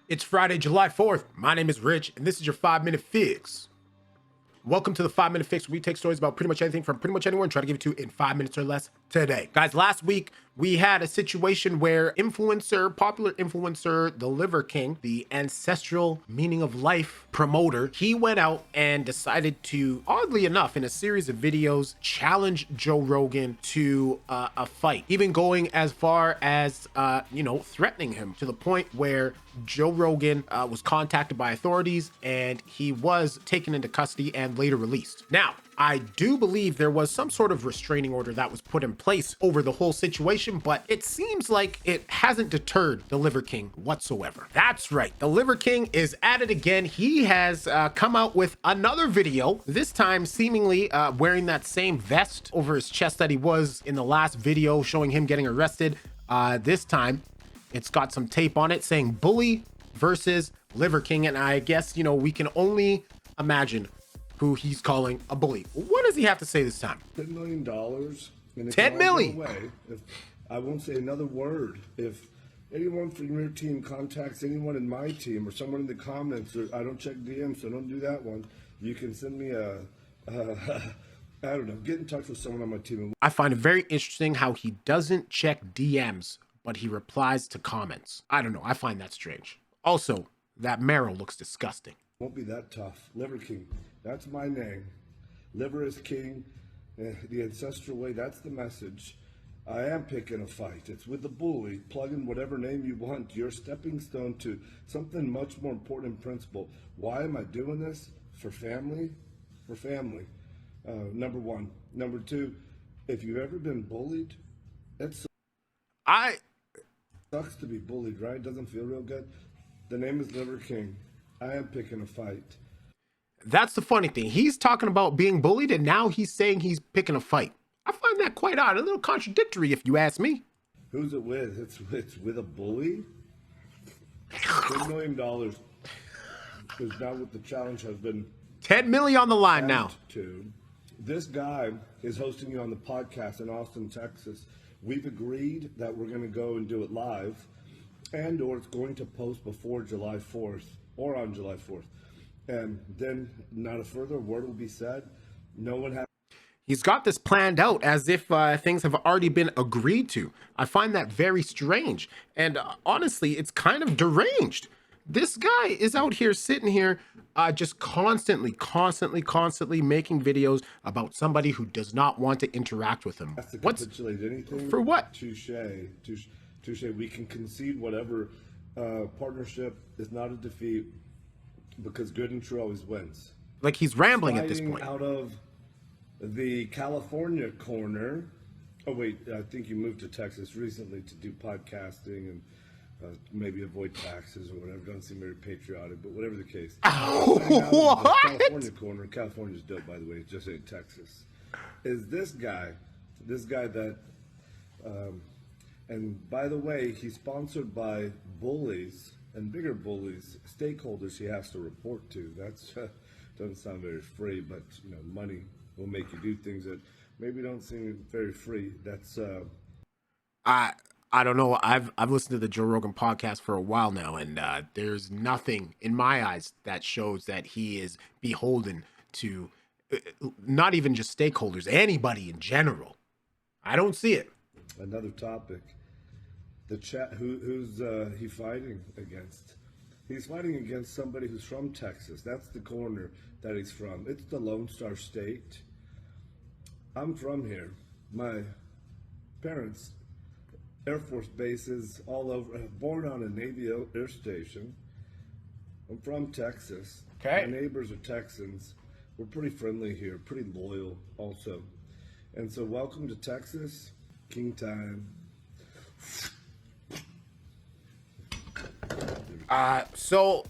It's Friday, July 4th. My name is Rich, and this is your 5-Minute Fix. Welcome to the 5-Minute Fix, where we take stories about pretty much anything from pretty much anywhere and try to give it to you in 5 minutes or less today. Guys, last week, we had a situation where popular influencer, the Liver King, the ancestral meaning of life promoter, he went out and decided to, oddly enough, in a series of videos, challenge Joe Rogan to a fight, even going as far as, threatening him to the point where Joe Rogan was contacted by authorities and he was taken into custody and later released. Now, I do believe there was some sort of restraining order that was put in place over the whole situation, but it seems like it hasn't deterred the Liver King whatsoever. That's right, the Liver King is at it again. He has come out with another video, this time seemingly wearing that same vest over his chest that he was in the last video showing him getting arrested. This time, it's got some tape on it saying bully versus Liver King, and I guess, we can only imagine who he's calling a bully. What does he have to say this time? $10 million. And 10 million. If I won't say another word. If anyone from your team contacts anyone in my team or someone in the comments, or I don't check DMs, so don't do that one. You can send me I don't know, get in touch with someone on my team. I find it very interesting how he doesn't check DMs, but he replies to comments. I don't know. I find that strange. Also, that marrow looks disgusting. Won't be that tough. Liver King. That's my name. Liver is king. The ancestral way. That's the message. I am picking a fight. It's with the bully. Plug in whatever name you want. Your stepping stone to something much more important in principle. Why am I doing this? For family? For family. Number one. Number two, if you've ever been bullied, it sucks to be bullied, right? Doesn't feel real good. The name is Liver King. I am picking a fight. That's the funny thing. He's talking about being bullied, and now he's saying he's picking a fight. I find that quite odd, a little contradictory, if you ask me. Who's it with? It's with a bully? $10 million is now what the challenge has been. 10 million on the line now. This guy is hosting you on the podcast in Austin, Texas. We've agreed that we're going to go and do it live, and or it's going to post before July 4th or on July 4th. And then not a further word will be said. No one has. He's got this planned out as if things have already been agreed to. I find that very strange. And honestly, it's kind of deranged. This guy is out here sitting here just constantly making videos about somebody who does not want to interact with him. Has to capitulate anything? For what? Touche. We can concede whatever. Partnership is not a defeat because good and true always wins. Like he's rambling at this point. Out of the California corner. Oh wait, I think you moved to Texas recently to do podcasting and maybe avoid taxes or whatever. Doesn't seem very patriotic, but whatever the case. What? California corner. California's dope, by the way. It just ain't Texas. Is this guy that, and by the way, he's sponsored by bullies and bigger bullies, stakeholders he has to report to. That's doesn't sound very free, but money will make you do things that maybe don't seem very free. That's I don't know. I've listened to the Joe Rogan podcast for a while now, and there's nothing in my eyes that shows that he is beholden to not even just stakeholders, anybody in general. I don't see it. Another topic. The chat. Who's he fighting against? He's fighting against somebody who's from Texas. That's the corner that he's from. It's the Lone Star State. I'm from here. My parents, Air Force bases all over. Born on a Navy air station. I'm from Texas. Okay. My neighbors are Texans. We're pretty friendly here, pretty loyal also. And so welcome to Texas, King Time. So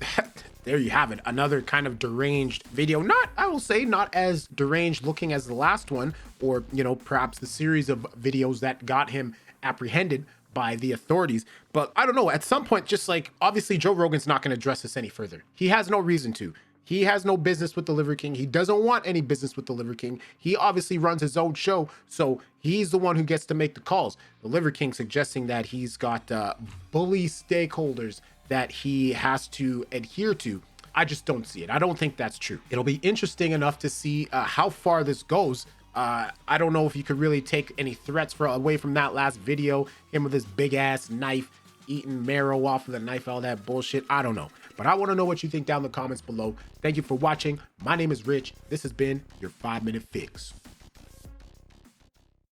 there you have it. Another kind of deranged video. I will say, not as deranged looking as the last one, or, perhaps the series of videos that got him apprehended by the authorities. But I don't know, at some point, just like, obviously Joe Rogan's not going to address this any further. He has no reason to. He has no business with the Liver King. He doesn't want any business with the Liver King. He obviously runs his own show, so he's the one who gets to make the calls. The Liver King suggesting that he's got bully stakeholders that he has to adhere to. I just don't see it. I don't think that's true. It'll be interesting enough to see how far this goes. I don't know if you could really take any threats away from that last video, him with his big ass knife, eating marrow off of the knife, all that bullshit. I don't know. But I want to know what you think down in the comments below. Thank you for watching. My name is Rich. This has been your 5-Minute Fix.